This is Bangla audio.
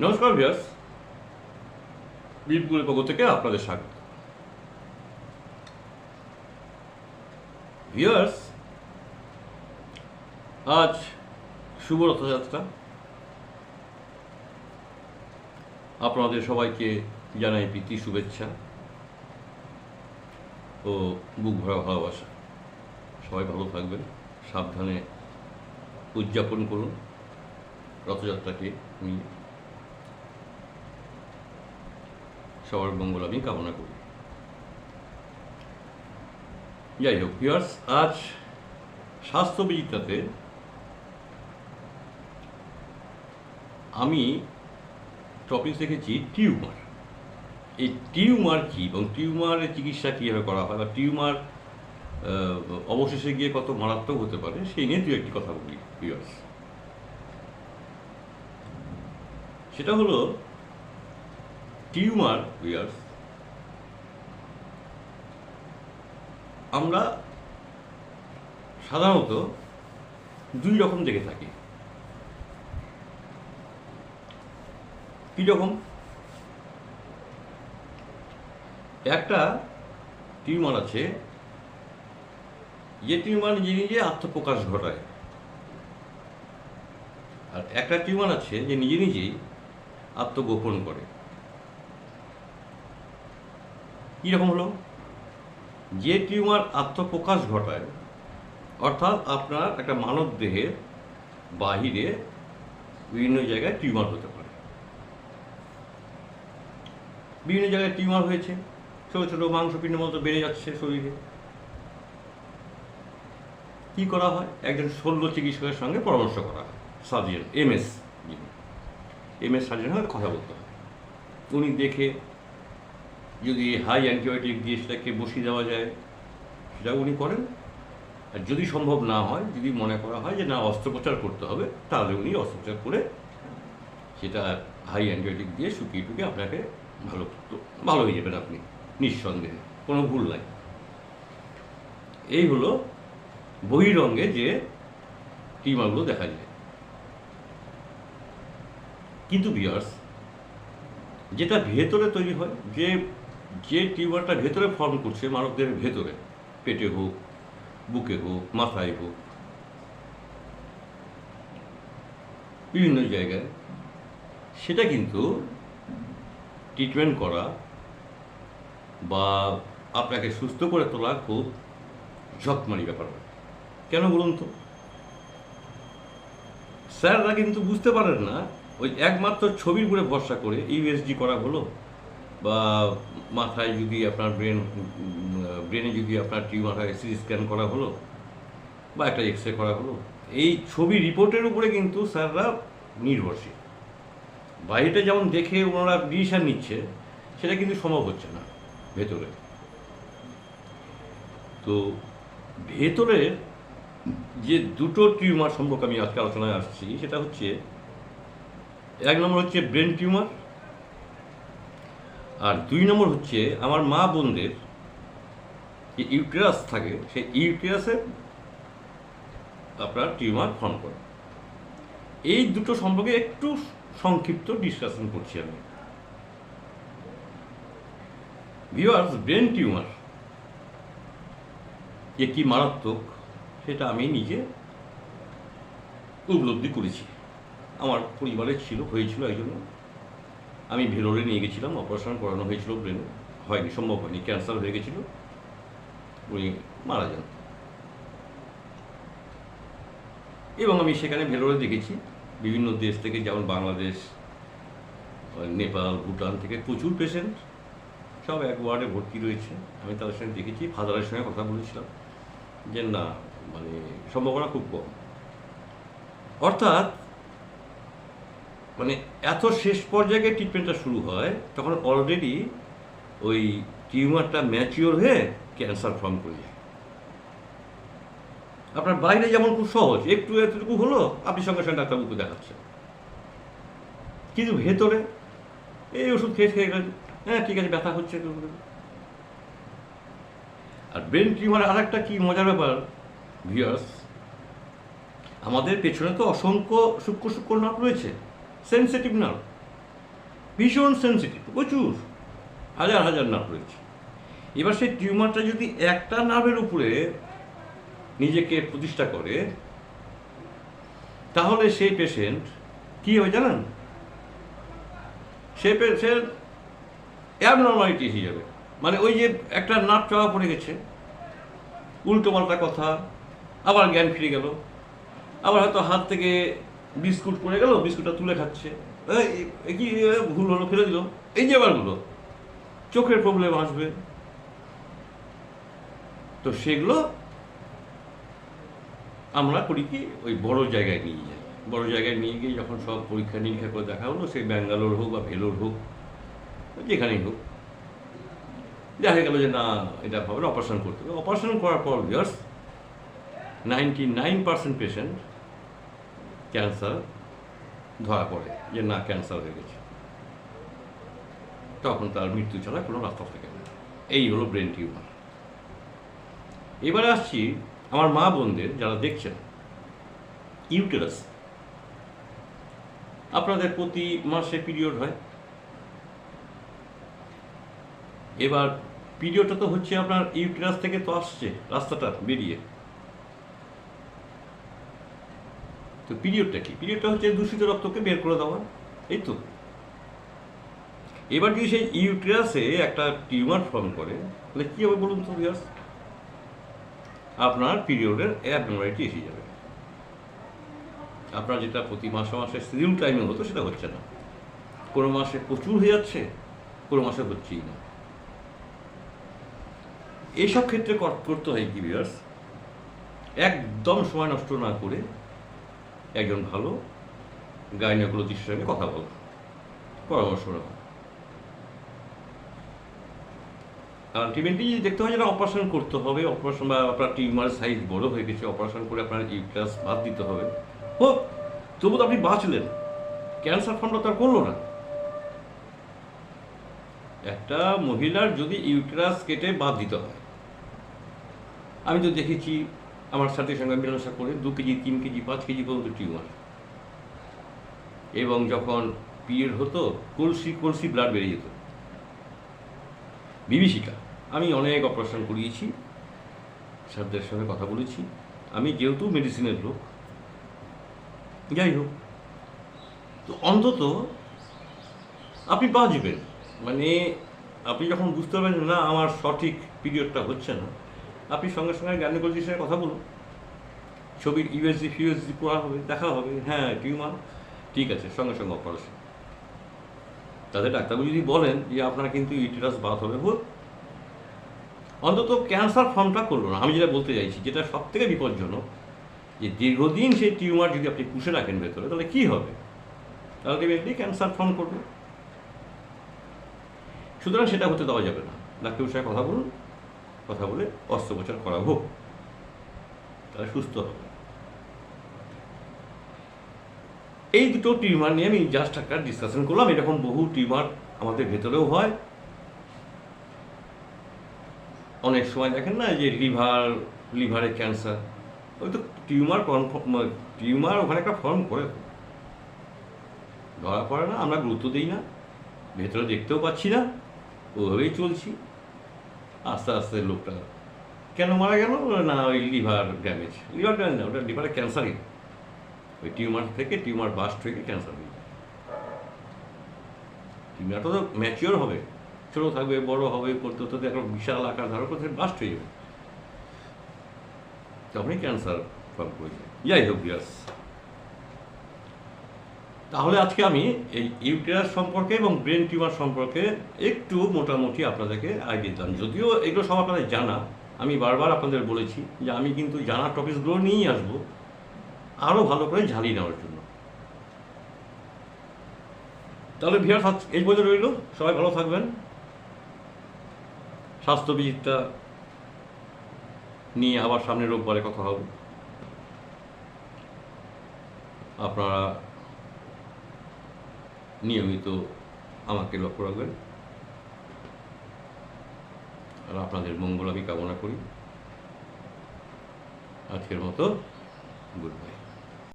নমস্কার ভিউয়ার্স, বিপুলের পক্ষ থেকে আপনাদের স্বাগত। ভিউয়ার্স, আজ শুভ রথযাত্রা। আপনাদের সবাইকে জানাই প্রীতি শুভেচ্ছা ও বুক ভরা ভালোবাসা। সবাই ভালো থাকবেন, সাবধানে উদযাপন করুন রথযাত্রাকে নিয়ে। সবার মঙ্গল আমি কামনা করি। যাই হোক ভিউয়ার্স, আজ স্বাস্থ্যবিদিতাতে আমি টপিক দেখেছি টিউমার। এই টিউমার কী এবং টিউমারের চিকিৎসা কীভাবে করা হয় বা টিউমার অবশেষে গিয়ে কত মারাত্মক হতে পারে সেই নিয়ে দু একটি কথা বলি ভিউয়ার্স। সেটা হলো টিউমার ভিউয়ার্স, আমরা সাধারণত দুই রকম দেখে থাকি। কি রকম? একটা টিউমার আছে যে টিউমার নিজে নিজে আত্মপ্রকাশ ঘটায়, আর একটা টিউমার আছে যে নিজে নিজেই আত্মগোপন করে। কীরকম হলো? যে টিউমার আত্মপ্রকাশ ঘটায়, অর্থাৎ আপনার একটা মানব দেহের বাহিরে বিভিন্ন জায়গায় টিউমার হতে পারে। বিভিন্ন জায়গায় টিউমার হয়েছে, ছোটো ছোটো মাংসপিণ্ডের মতো বেড়ে যাচ্ছে শরীরে। কী করা হয়? একজন শল্য চিকিৎসকের সঙ্গে পরামর্শ করা হয়। সার্জন এমএস সার্জনের সঙ্গে কথা বলতে হয়। উনি দেখে যদি হাই অ্যান্টিবায়োটিক দিয়ে সেটাকে বসিয়ে দেওয়া যায় সেটা উনি করেন, আর যদি সম্ভব না হয়, যদি মনে করা হয় যে না অস্ত্রোপচার করতে হবে, তাহলে উনি অস্ত্রোপচার করে সেটা হাই অ্যান্টিবায়োটিক দিয়ে শুকিয়ে টুকিয়ে আপনাকে ভালো হয়ে যাবেন আপনি, নিঃসন্দেহে, কোনো ভুল নাই। এই হলো বহিরঙ্গে যে টিউমারগুলো দেখা যায়। কিন্তু ভিউয়ার্স, যেটা ভেতরে তৈরি হয়, যে টিউমারটা ভেতরে ফর্ম করছে মানবদের ভেতরে, পেটে হোক, বুকে হোক, মাথায় হোক, বিভিন্ন জায়গায়, সেটা কিন্তু ট্রিটমেন্ট করা বা আপনাকে সুস্থ করে তোলা খুব ঝকমারি ব্যাপার হয়। কেন বলুন তো? স্যাররা কিন্তু বুঝতে পারেন না, ওই একমাত্র ছবির উপরে ভরসা করে ইউএসজি করা হলো বা মাথায় যদি আপনার ব্রেনে যদি আপনার টিউমার হয় সিটি স্ক্যান করা হলো বা একটা এক্স রে করা হলো, এই ছবি রিপোর্টের উপরে কিন্তু স্যাররা নির্ভরশীল। বাইরেটা যেমন দেখে ওনারা ডিসিশন নিচ্ছে, সেটা কিন্তু সম্ভব হচ্ছে না ভেতরে। তো ভেতরের যে দুটো টিউমার সম্পর্কে আমি আজকে আলোচনায় আসছি, সেটা হচ্ছে এক নম্বর হচ্ছে ব্রেন টিউমার, আর দুই নম্বর হচ্ছে আমার মা বোনদের যে ইউটেরাস থাকে, সেই ইউটেরাসে আপনার টিউমার ফর্ম করে। এই দুটো সম্পর্কে একটু সংক্ষিপ্ত ডিসকাশন করছি আমি। ভিউয়ার্স, ব্রেন টিউমার যে কি মারাত্মক সেটা আমি নিজে উপলব্ধি করেছি। আমার পরিবারে হয়েছিল একজন, আমি ভেলোরে নিয়ে গেছিলাম, অপারেশন করানো হয়েছিল, ব্রেনে হয়নি, সম্ভব হয়নি, ক্যান্সার হয়ে গেছিল, উনি মারা যান। এবং আমি সেখানে ভেলোরে দেখেছি বিভিন্ন দেশ থেকে, যেমন বাংলাদেশ, নেপাল, ভুটান থেকে প্রচুর পেশেন্ট, সব এক ওয়ার্ডে ভর্তি রয়েছে। আমি তাদের সঙ্গে দেখেছি, ফাদারের সঙ্গে কথা বলেছিলাম যে না, মানে সম্ভাবনা খুব কম। অর্থাৎ মানে এত শেষ পর্যায়ে ট্রিটমেন্টটা শুরু হয়, তখন অলরেডি ওই টিউমারটা ম্যাচিওর হয়ে ক্যান্সার ফর্ম করে যায়। আপনার বাইরে যেমন খুব সহজ, একটু এতটুকু হলো আপনি সঙ্গে সঙ্গে ডাক্তারবাবুকে দেখাচ্ছেন, কিন্তু ভেতরে এই ওষুধ খেয়ে গেলেন, হ্যাঁ ঠিক আছে, ব্যথা হচ্ছে। আর ব্রেন টিউমারের আর একটা কি মজার ব্যাপার ভিউয়ার্স, আমাদের পেছনে তো অসংখ্য সূক্ষ্ম নার্ভ রয়েছে, সেন্সিটিভ নার্ভ, ভীষণ সেন্সিটিভ, প্রচুর হাজার হাজার নার্ভ রয়েছে। এবার সেই টিউমারটা যদি একটা নার্ভের উপরে নিজেকে প্রতিষ্ঠা করে, তাহলে সেই পেশেন্ট কী হবে জানেন? সে পেশেন্ট অ্যাবনর্মালিটি এসে যাবে। মানে ওই যে একটা নার্ভ চাপা পড়ে গেছে, উল্টো পাল্টা কথা, আবার জ্ঞান ফিরে গেল, আবার হয়তো হাত থেকে বিস্কুট পড়ে গেল, বিস্কুটটা তুলে খাচ্ছে, কি ভুল হলো, ফেলে দিল, এই যে আবারগুলো চোখের প্রবলেম আসবে। তো সেগুলো আমরা করি কি, ওই বড় জায়গায় নিয়ে যাই। বড় জায়গায় নিয়ে গিয়ে যখন সব পরীক্ষা নিরীক্ষা করে দেখা হলো, সেই ব্যাঙ্গালোর হোক বা ভেলোর হোক, যেখানেই হোক, দেখা গেল যে না, এটা হবে না, অপারেশন করতে হবে। অপারেশন করার পর ভিউয়ার্স 99% পেশেন্ট ক্যান্সার ধরা পড়ে, যে না ক্যান্সার হয়ে গেছে। তখন তার মৃত্যু ছাড়া কোনো রাস্তা থাকে না। এই হলো ব্রেন টিউমার। এবারে আসছি আমার মা বোনদের যারা দেখছেন, ইউটেরাস। আপনাদের প্রতি মাসে পিরিয়ড হয়। এবার পিরিয়ডটা তো হচ্ছে আপনার ইউটেরাস থেকে তো আসছে রাস্তাটা বেরিয়ে। তো পিরিয়ডটা কি? পিরিয়ডটা হচ্ছে দূষিত রক্তকে বের করে দেওয়া, এই তো। এবার যদি সেই ইউটেরাসে একটা টিউমার ফর্ম করে, তাহলে কী হবে বলুন তো ভিউয়ার্স? আপনার পিরিয়ডের অ্যাবনর্মালিটি এসে যাবে। আপনার যেটা প্রতি মাসে মাসে শিডিউল টাইমে হতো, সেটা হচ্ছে না। কোনো মাসে প্রচুর হয়ে যাচ্ছে, কোনো মাসে হচ্ছেই না। এইসব ক্ষেত্রে করতে হয় কি ভিউয়ার্স? একদম সময় নষ্ট না করে একজন ভালো গাইনোকোলজিস্টের সঙ্গে কথা বলা, পরামর্শ নেওয়া। আলটিমেটলি দেখতে হয় যেন অপারেশন করতে হবে, অপারেশন বা আপনার টিউমার সাইজ বড় হয়ে গেছে, অপারেশন করে আপনার ইউটেরাস বাদ দিতে হবে। হোক, তবু তো আপনি বাঁচলেন, ক্যান্সার ফর্মটা তো আর করলো না। একটা মহিলার যদি ইউটেরাস কেটে বাদ দিতে হয়, আমি তো দেখেছি আমার সাথে সঙ্গে মেলামেশা করে 2 কেজি 3 কেজি 5 কেজি পর্যন্ত টিউমার। এবং যখন পিরিয়ড হতো, কলসি কলসি ব্লাড বেরিয়ে যেত, বিভীষিকা। আমি অনেক অপারেশন করিয়েছি, স্যারদের সঙ্গে কথা বলেছি। আমি যেহেতু মেডিসিনের লোক, যাই হোক, তো অন্তত আপনি বাঁচবেন। মানে আপনি যখন বুঝতে পারবেন না আমার সঠিক পিরিয়ডটা হচ্ছে না, আপনি সঙ্গে সঙ্গে গাইনোকোলজিস্টের সঙ্গে কথা বলুন, ছবির ইউএসজি ফিউএসজি পড়া হবে, দেখা হবে, হ্যাঁ টিউমার, ঠিক আছে, সঙ্গে সঙ্গে অপারেশন। তাদের ডাক্তারবাবু যদি বলেন যে আপনার কিন্তু ইউটেরাস বাদ হবে, হোক, অন্তত ক্যান্সার ফর্মটা করলো না। আমি যেটা বলতে চাইছি, যেটা সব থেকে বিপজ্জনক, যে দীর্ঘদিন সেই টিউমার যদি আপনি পুষে রাখেন ভেতরে, তাহলে কী হবে? আলটিমেটলি ক্যান্সার ফর্ম করবে। সুতরাং সেটা হতে দেওয়া যাবে না। ডাক্তারের সঙ্গে কথা বলুন, কথা বলে অস্ত্রোপচার করা হোক, তারা সুস্থ হবে। এই দুটো টিউমার নিয়ে আমি জাস্ট একটা ডিসকাশন করলাম। এরকম বহু টিউমার আমাদের ভেতরেও হয়। অনেক সময় দেখেন না যে লিভারে ক্যান্সার, ওই তো টিউমার ওখানে একটা ফর্ম করে, ধরা পড়ে না, আমরা গুরুত্ব দিই না, ভেতরে দেখতেও পাচ্ছি না, ওভাবেই চলছি। আস্তে আস্তে লোকটা কেন মারা গেল না, ওই লিভার ড্যামেজ না, ওটা লিভারে ক্যান্সারই। ওই টিউমার থেকে টিউমার বাস্ট হয়ে ক্যান্সার হয়ে যায়। টিউমারটা তো ম্যাচিওর হবে, ছোটো থাকবে, বড় হবে, করতে হতে একটা বিশাল আকার ধারণ করতে বাস্ট হয়ে যাবে, তখনই ক্যান্সার ফর্ম করে যায়। যাই হোক বিয়াস, তাহলে আজকে আমি এই ইউটেরাস সম্পর্কে এবং ব্রেন টিউমার সম্পর্কে একটু মোটামুটি আপনাদেরকে আইডিয়া দিলাম। যদিও এগুলো সব আপনাদের জানা, আমি বারবার আপনাদের বলেছি যে আমি কিন্তু জানা টপিকসগুলো নিয়েই আসবো, আরও ভালো করে ঝালিয়ে নেওয়ার জন্য। তাহলে ভিউয়ার্স এই পর্যন্ত রইল। সবাই ভালো থাকবেন। স্বাস্থ্যবিধিটা নিয়ে আবার সামনের রোববারে কথা হবে। আপনারা নিয়মিত আমাকে লক্ষ্য রাখবেন, আর আপনাদের মঙ্গল আমি কামনা করি। আজকের মতো গুড বাই।